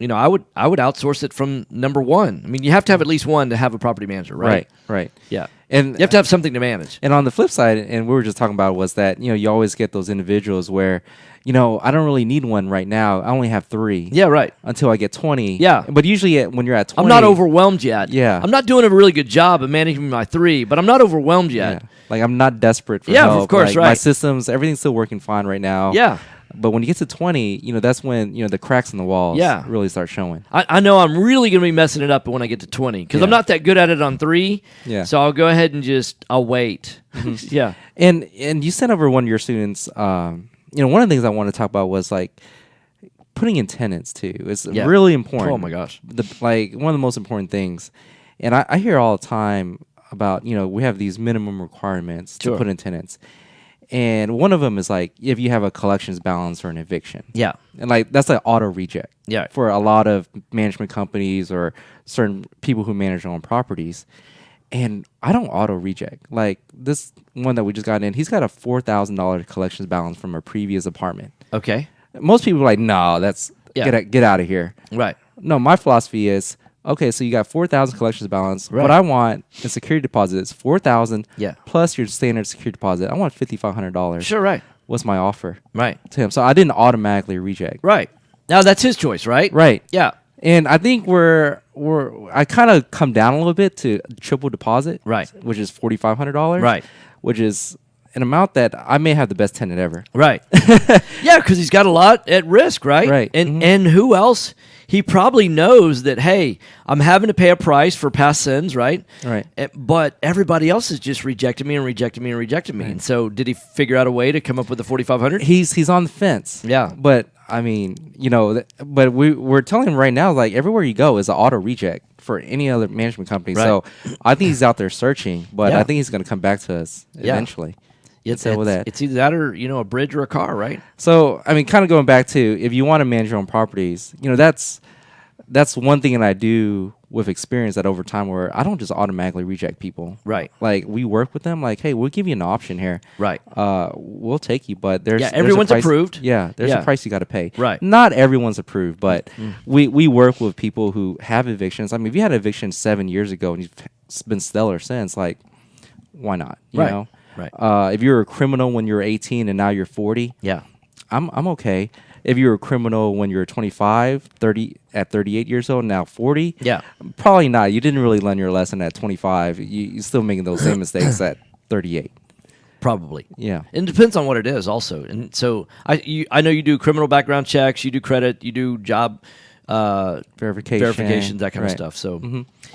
I would outsource it from number one. I mean, you have to have at least one to have a property manager, right? Right. Yeah. And you have to have something to manage. And on the flip side, and we were just talking about, was that you always get those individuals where I don't really need one right now. I only have 3. Yeah, right. Until I get 20. Yeah. But usually when you're at 20, I'm not overwhelmed yet. Yeah. I'm not doing a really good job of managing my 3, but I'm not overwhelmed yet. Yeah. Like I'm not desperate for Yeah, help. of course, Like, right. My systems, everything's still working fine right now. Yeah. But when you get to 20, that's when the cracks in the walls Yeah. really start showing. I know I'm really going to be messing it up when I get to 20 because I'm Yeah. not that good at it on 3. Yeah. So I'll go ahead and I'll wait. Yeah. And you sent over one of your students. One of the things I want to talk about was like putting in tenants too. It's Yeah. really important. Oh my gosh. One of the most important things. And I hear all the time about we have these minimum requirements Sure. to put in tenants. And one of them is like if you have a collections balance or an eviction. Yeah. And like that's like auto reject. Yeah. For a lot of management companies or certain people who manage their own properties. And I don't auto reject. Like this one that we just got in, he's got a $4,000 collections balance from a previous apartment. Okay. Most people are like, no, that's Yeah. get out of here. Right. No, my philosophy is, okay, so you got 4,000 collections balance. Right. What I want in security deposit is 4,000 Yeah. plus your standard security deposit. I want $5,500. Sure, right. What's my offer? Right. To him. So I didn't automatically reject. Right. Now that's his choice, right? Right. Yeah. And I think I kind of come down a little bit to triple deposit. Right. Which is $4,500. Right. Which is an amount that I may have the best tenant ever. Right. Yeah, because he's got a lot at risk, right? Right. And who else? He probably knows that, hey, I'm having to pay a price for past sins, right? Right. But everybody else has just rejected me and rejected me and rejected me. And so did he figure out a way to come up with the 4,500? He's on the fence. Yeah. But I mean, but we're telling him right now, like everywhere you go is an auto reject for any other management company. Right. So I think he's out there searching, but Yeah. I think he's going to come back to us eventually. It's either that or, a bridge or a car, right? So, I mean, kind of going back to if you want to manage your own properties, that's one thing that I do with experience that over time where I don't just automatically reject people. Right. Like we work with them. Like, hey, we'll give you an option here. Right. We'll take you, but there's everyone's there's a price, approved. Yeah, there's a price you got to pay. Right. Not everyone's approved, but we work with people who have evictions. I mean, if you had an eviction 7 years ago and you've been stellar since, like, why not? You know. Right. If you're a criminal when you're 18 and now you're 40, yeah, I'm okay. If you're a criminal when you're 25, 30 at 38 years old, now 40, yeah, probably not. You didn't really learn your lesson at 25. You're still making those same mistakes at 38. Probably. Yeah. And it depends on what it is also. And so I know you do criminal background checks, you do credit, you do job verifications, that kind of stuff. So,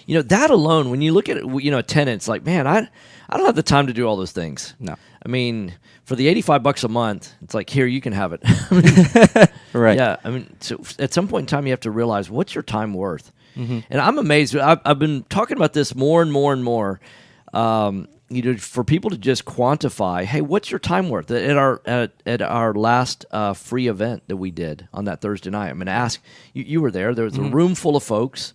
you know, that alone, when you look at it, you know, a tenant, it's like, man, I don't have the time to do all those things. No. I mean, for the $85 a month, it's like, here, you can have it. I mean, right. Yeah. I mean, so at some point in time, you have to realize, what's your time worth? And I'm amazed. I've been talking about this more and more and more. You know, for people to just quantify, hey, what's your time worth? At our last free event that we did on that Thursday night, I'm going to ask, you were there. There was a room full of folks,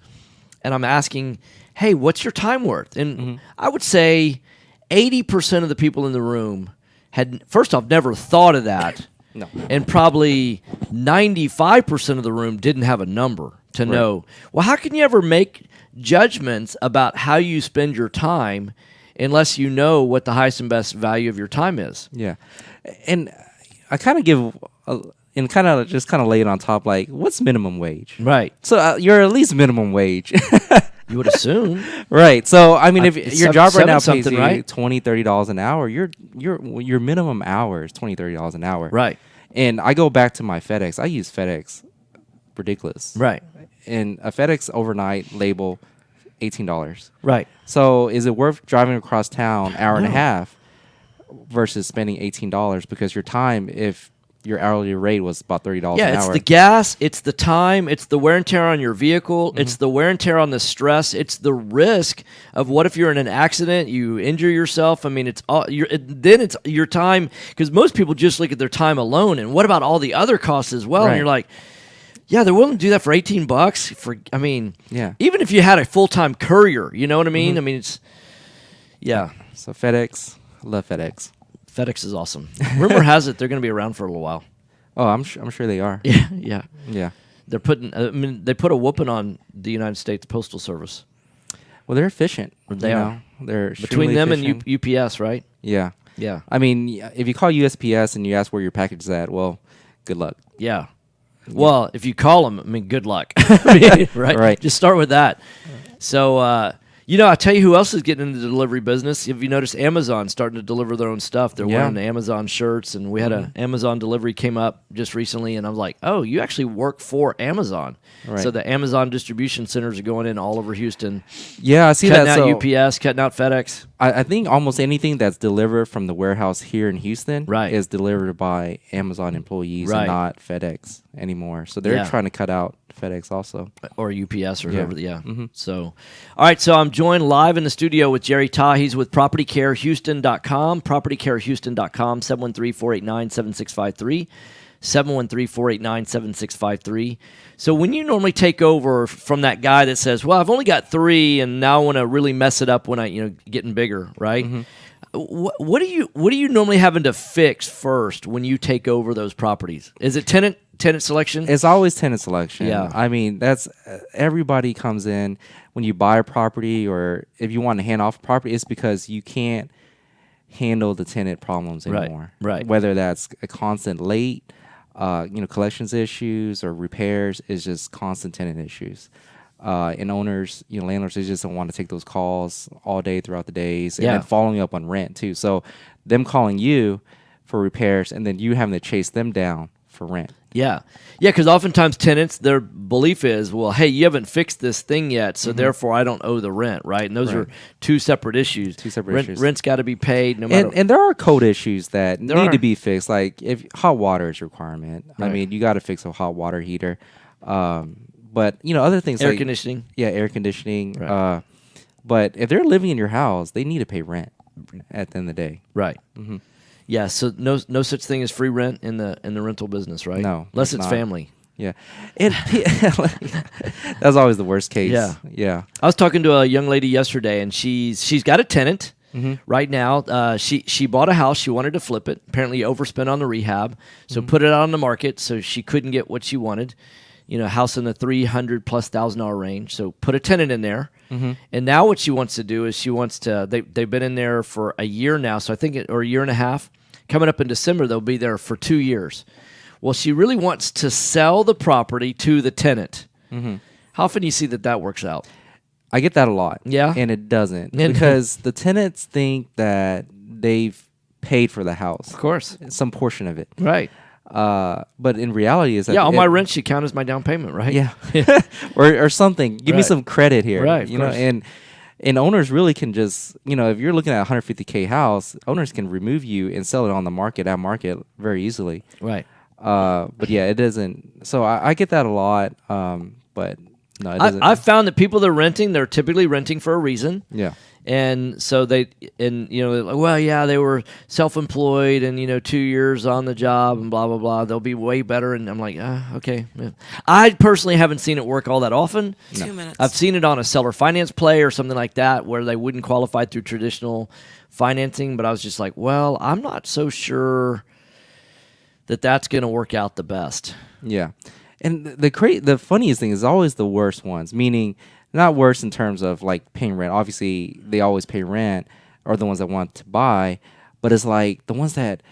and I'm asking, hey, what's your time worth? And I would say 80% of the people in the room had, first off, never thought of that. No. And probably 95% of the room didn't have a number to know. Well, how can you ever make judgments about how you spend your time unless you know what the highest and best value of your time is? Yeah. And I kind of give and kind of just kind of lay it on top, like, what's minimum wage? Right. So you're at least minimum wage. You would assume. Right. So, I mean, if It's your job right now pays something, you right? $20, $30 an hour, your minimum hour is $20, $30 an hour. Right. And I go back to my FedEx. I use FedEx. Ridiculous. Right. And a FedEx overnight label, $18. Right. So is it worth driving across town hour and a half versus spending $18 because your time, if your hourly rate was about $30 an hour? Yeah, it's the gas, it's the time, it's the wear and tear on your vehicle, it's the wear and tear on the stress, it's the risk of what if you're in an accident, you injure yourself. I mean, it's all then it's your time, because most people just look at their time alone, and what about all the other costs as well? Right. And you're like, yeah, they're willing to do that for $18 for, I mean, yeah, even if you had a full-time courier, you know what I mean? I mean, it's, yeah. So FedEx, love FedEx. FedEx is awesome. Rumor has it they're going to be around for a little while. Oh, I'm sure they are. Yeah. Yeah. They're putting. I mean, they put a whooping on the United States Postal Service. Well, they're efficient. They are. They're between extremely them efficient. and UPS, right? Yeah. Yeah. I mean, if you call USPS and you ask where your package is at, well, good luck. Yeah. Well, if you call them, I mean, good luck. I mean, right? Just start with that. So, you know, I tell you who else is getting into the delivery business. If you notice, Amazon starting to deliver their own stuff. They're wearing the Amazon shirts, and we had an Amazon delivery came up just recently, and I was like, oh, you actually work for Amazon. Right. So the Amazon distribution centers are going in all over Houston. Yeah, I see cutting that. Cutting out UPS, cutting out FedEx. I think almost anything that's delivered from the warehouse here in Houston is delivered by Amazon employees and not FedEx anymore. So they're trying to cut out FedEx also. Or UPS or whatever. Yeah. So, all right. So I'm joined live in the studio with Jerry Ta. He's with PropertyCareHouston.com. PropertyCareHouston.com, 713-489-7653. 713-489-7653. So when you normally take over from that guy that says, well, I've only got 3 and now I want to really mess it up when I, getting bigger, right? What are you normally having to fix first when you take over those properties? Is it tenant selection? It's always tenant selection. Yeah. I mean, that's everybody comes in when you buy a property, or if you want to hand off a property, it's because you can't handle the tenant problems anymore. Right. Whether that's a constant late, collections issues or repairs, is just constant tenant issues. And owners, landlords, they just don't want to take those calls all day throughout the days, and then following up on rent too. So them calling you for repairs and then you having to chase them down for rent. Yeah, because oftentimes tenants, their belief is, well, hey, you haven't fixed this thing yet, so therefore I don't owe the rent, right? And those are two separate issues. Issues. Rent's got to be paid no matter. And there are code issues that need to be fixed, like if hot water is a requirement. I mean, you got to fix a hot water heater. But other things air like conditioning. Yeah, air conditioning. Right. But if they're living in your house, they need to pay rent at the end of the day. Right. Yeah. So no such thing as free rent in the rental business, right? No, unless it's not. family. Yeah, and that's always the worst case. Yeah. Yeah. I was talking to a young lady yesterday, and she's got a tenant Mhm. right now. She bought a house. She wanted to flip it. Apparently overspent on the rehab, so put it out on the market. So she couldn't get what she wanted. House in the $300,000+ range. So put a tenant in there. Mhm. And now what she wants to do is they've been in there for a year now. So I think or a year and a half. Coming up in December, they'll be there for 2 years. Well, she really wants to sell the property to the tenant. Mhm. How often do you see that works out? I get that a lot. Yeah? And it doesn't. And- Because the tenants think that they've paid for the house. Of course. Some portion of it. Right. But in reality is that Yeah, all my rent should count as my down payment, right? Yeah. or something. Give me Right. some credit here. Right, of You know, course. and owners really can just, if you're looking at a $150K house, owners can remove you and sell it on the market at market very easily. Right. But yeah, it doesn't. So I get that a lot. But no, it doesn't. I've found that people that are renting, they're typically renting for a reason. Yeah. And so they're like, well, yeah, they were self-employed and 2 years on the job and blah blah blah. They'll be way better. And I'm like, okay. Yeah. I personally haven't seen it work all that often. 2 minutes. I've seen it on a seller finance play or something like that where they wouldn't qualify through traditional financing. But I was just like, well, I'm not so sure that that's going to work out the best. Yeah, and the funniest thing is always the worst ones. Meaning, not worse in terms of like paying rent. Obviously, they always pay rent, or the ones that want to buy. But it's like the ones that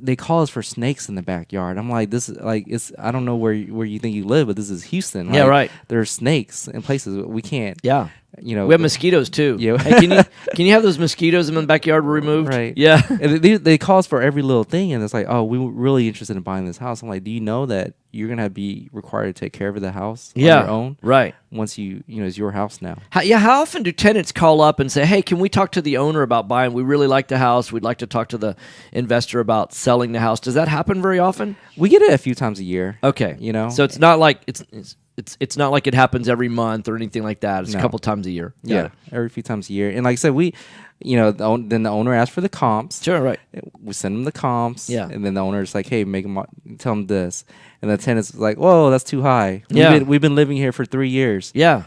they call us for snakes in the backyard. I'm like, this is like I don't know where you think you live, but this is Houston. Yeah, Like, right. There's snakes in places we can't. Yeah. We We have mosquitoes too. Yeah. Hey, can you have those mosquitoes in the backyard removed? Right. Yeah. And they call us for every little thing, and it's like, oh, we were really interested in buying this house. I'm like, do you know that you're gonna be required to take care of the house on Yeah, your own? right. Once it's your house now. How often do tenants call up and say, hey, can we talk to the owner about buying? We really like the house. We'd like to talk to the investor about selling the house. Does that happen very often? We get it a few times a year. Okay. So it's not like it's not like it happens every month or anything like that. It's No. a couple times a year. Got Yeah, it. every few times a year. And like I said, then the owner asks for the comps. Sure, right. We send them the comps. Yeah. And then the owner's like, hey, tell them this. And the tenant's like, whoa, that's too high. Yeah. We've been living here for 3 years. Yeah.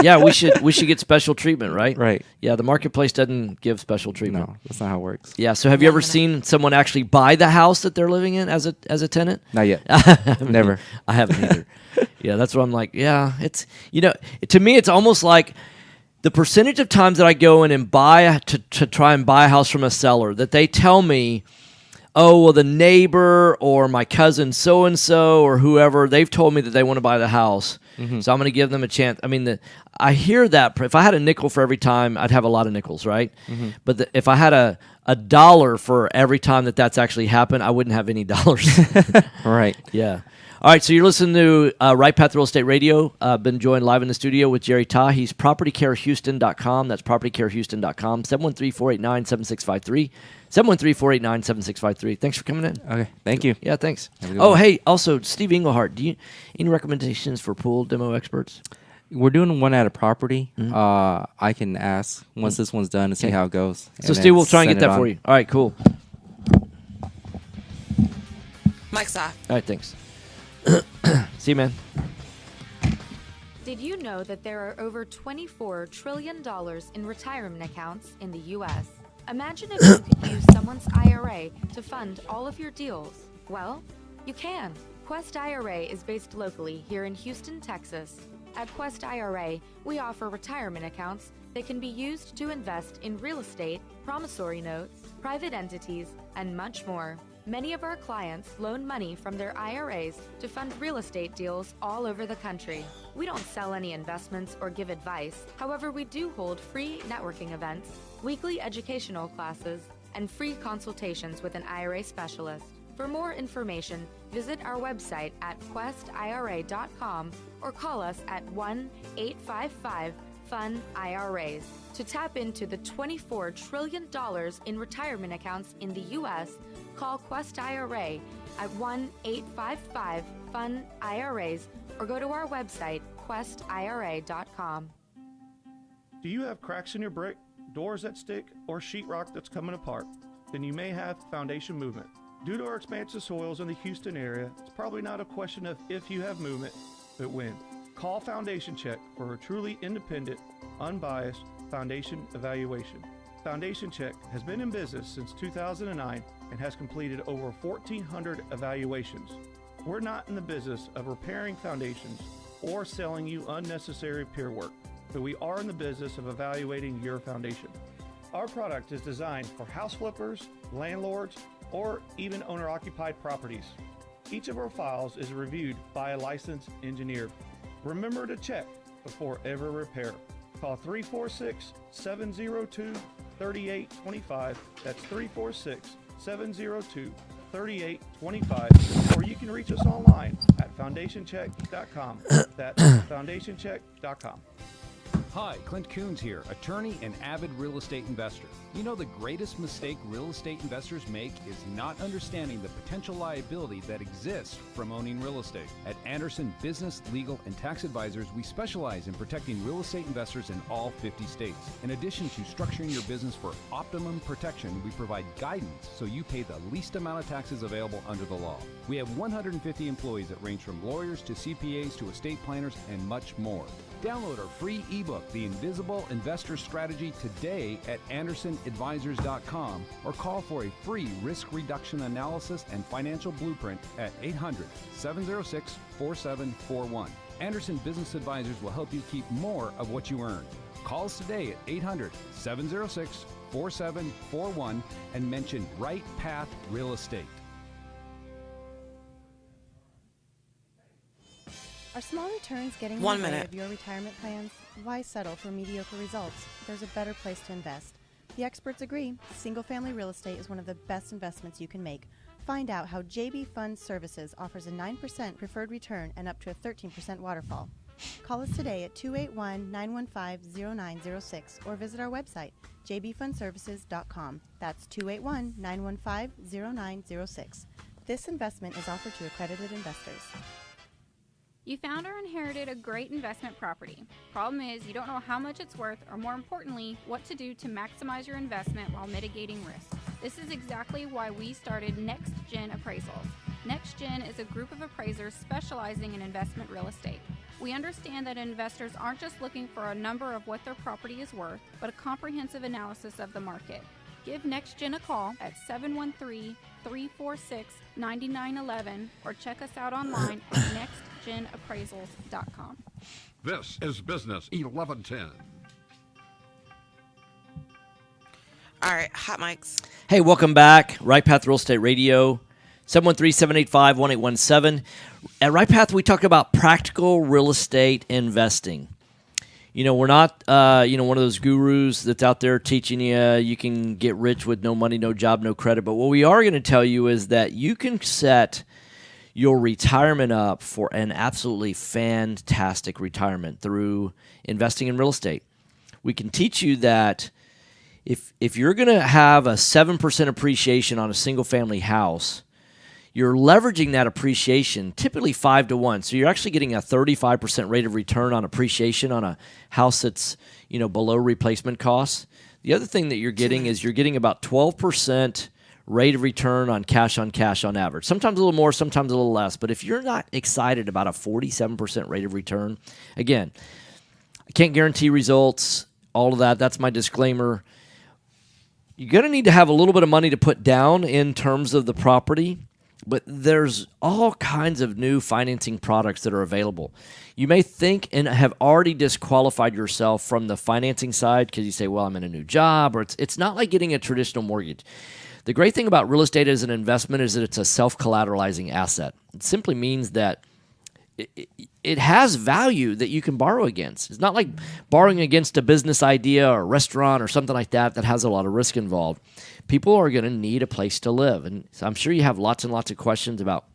Yeah, we should get special treatment, right? Right. Yeah, the marketplace doesn't give special treatment. No, that's not how it works. Yeah. So have you ever seen someone actually buy the house that they're living in as a tenant? Not yet. Never. I haven't either. Yeah, that's what I'm like. Yeah, it's to me it's almost like the percentage of times that I go in and buy to try and buy a house from a seller that they tell me, oh, well, the neighbor or my cousin so and so or whoever, they've told me that they want to buy the house. Mm-hmm. So I'm going to give them a chance. I mean, I hear that. If I had a nickel for every time, I'd have a lot of nickels, right? Mm-hmm. But if I had a dollar for every time that's actually happened, I wouldn't have any dollars. Right. Yeah. All right, so you're listening to Right Path Real Estate Radio. Been joined live in the studio with Jerry Ta. He's propertycarehouston.com. That's propertycarehouston.com. 713-489-7653. 713-489-7653. Thanks for coming in. Okay, thank you. Yeah, thanks. Have a good Oh, one. hey, also, Steve Englehart, any recommendations for pool demo experts? We're doing one at a property. Mm-hmm. I can ask once this one's done and see Okay. how it goes. So, and then Steve, we'll try and send get it that on. for you. All right, cool. Mike's off. All right, thanks. See you, man. Did you know that there are over $24 trillion in retirement accounts in the U.S.? Imagine if you could use someone's IRA to fund all of your deals. Well, you can. Quest IRA is based locally here in Houston, Texas. At Quest IRA, we offer retirement accounts that can be used to invest in real estate, promissory notes, private entities, and much more. Many of our clients loan money from their IRAs to fund real estate deals all over the country. We don't sell any investments or give advice. However, we do hold free networking events, weekly educational classes, and free consultations with an IRA specialist. For more information, visit our website at questira.com or call us at 1-855-FUN-IRAs. To tap into the $24 trillion in retirement accounts in the U.S., call Quest IRA at 1-855-FUN-IRAs or go to our website, questira.com. Do you have cracks in your brick, doors that stick, or sheetrock that's coming apart? Then you may have foundation movement. Due to our expansive soils in the Houston area, it's probably not a question of if you have movement, but when. Call Foundation Check for a truly independent, unbiased foundation evaluation. Foundation Check has been in business since 2009 and has completed over 1,400 evaluations. We're not in the business of repairing foundations or selling you unnecessary peer work, but we are in the business of evaluating your foundation. Our product is designed for house flippers, landlords, or even owner-occupied properties. Each of our files is reviewed by a licensed engineer. Remember to check before every repair. Call 346-702-3825. That's 346-702-3825. Or you can reach us online at foundationcheck.com. That's foundationcheck.com. Hi, Clint Coons here, attorney and avid real estate investor. You know the greatest mistake real estate investors make is not understanding the potential liability that exists from owning real estate. At Anderson Business, Legal, and Tax Advisors, we specialize in protecting real estate investors in all 50 states. In addition to structuring your business for optimum protection, we provide guidance so you pay the least amount of taxes available under the law. We have 150 employees that range from lawyers to CPAs to estate planners and much more. Download our free ebook, The Invisible Investor Strategy, today at AndersonAdvisors.com or call for a free risk reduction analysis and financial blueprint at 800-706-4741. Anderson Business Advisors will help you keep more of what you earn. Call us today at 800-706-4741 and mention Right Path Real Estate. Are small returns getting in 1 the way minute. of your retirement plans? Why settle for mediocre results? There's a better place to invest. The experts agree. Single-family real estate is one of the best investments you can make. Find out how JB Fund Services offers a 9% preferred return and up to a 13% waterfall. Call us today at 281-915-0906 or visit our website, jbfundservices.com. That's 281-915-0906. This investment is offered to accredited investors. You found or inherited a great investment property. Problem is, you don't know how much it's worth, or more importantly, what to do to maximize your investment while mitigating risk. This is exactly why we started Next Gen Appraisals. Next Gen is a group of appraisers specializing in investment real estate. We understand that investors aren't just looking for a number of what their property is worth, but a comprehensive analysis of the market. Give Next Gen a call at 713-346-9911 or check us out online at nextgenappraisals.com. This is Business 1110. All right, hot mics. Hey, welcome back. Right Path Real Estate Radio, 713-785-1817. At Right Path, we talk about practical real estate investing. You know, we're not, one of those gurus that's out there teaching you can get rich with no money, no job, no credit. But what we are going to tell you is that you can set your retirement up for an absolutely fantastic retirement through investing in real estate. We can teach you that if you're going to have a 7% appreciation on a single-family house, you're leveraging that appreciation typically 5-to-1. So you're actually getting a 35% rate of return on appreciation on a house that's, below replacement costs. The other thing that you're getting is you're getting about 12% rate of return on cash on average. Sometimes a little more, sometimes a little less. But if you're not excited about a 47% rate of return, again, I can't guarantee results, all of that. That's my disclaimer. You're going to need to have a little bit of money to put down in terms of the property. But there's all kinds of new financing products that are available. You may think and have already disqualified yourself from the financing side because you say, well, I'm in a new job, or it's not like getting a traditional mortgage. The great thing about real estate as an investment is that it's a self-collateralizing asset. It simply means that it has value that you can borrow against. It's not like borrowing against a business idea or a restaurant or something like that has a lot of risk involved. People are going to need a place to live. And so I'm sure you have lots and lots of questions about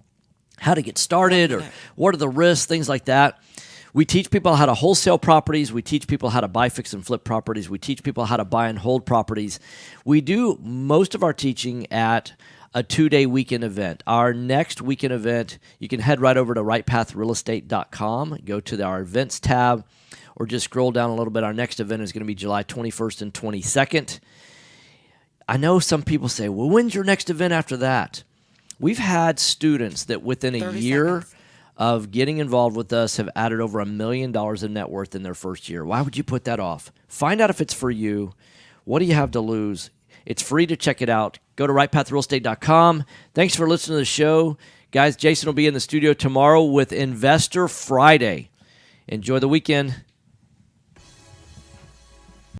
how to get started or what are the risks, things like that. We teach people how to wholesale properties. We teach people how to buy, fix, and flip properties. We teach people how to buy and hold properties. We do most of our teaching at a 2-day weekend event. Our next weekend event, you can head right over to rightpathrealestate.com, go to our events tab, or just scroll down a little bit. Our next event is going to be July 21st and 22nd. I know some people say, well, when's your next event after that? We've had students that within a 30 year seconds. of getting involved with us have added over $1 million in net worth in their first year. Why would you put that off? Find out if it's for you. What do you have to lose? It's free to check it out. Go to rightpathrealestate.com. Thanks for listening to the show. Guys, Jason will be in the studio tomorrow with Investor Friday. Enjoy the weekend.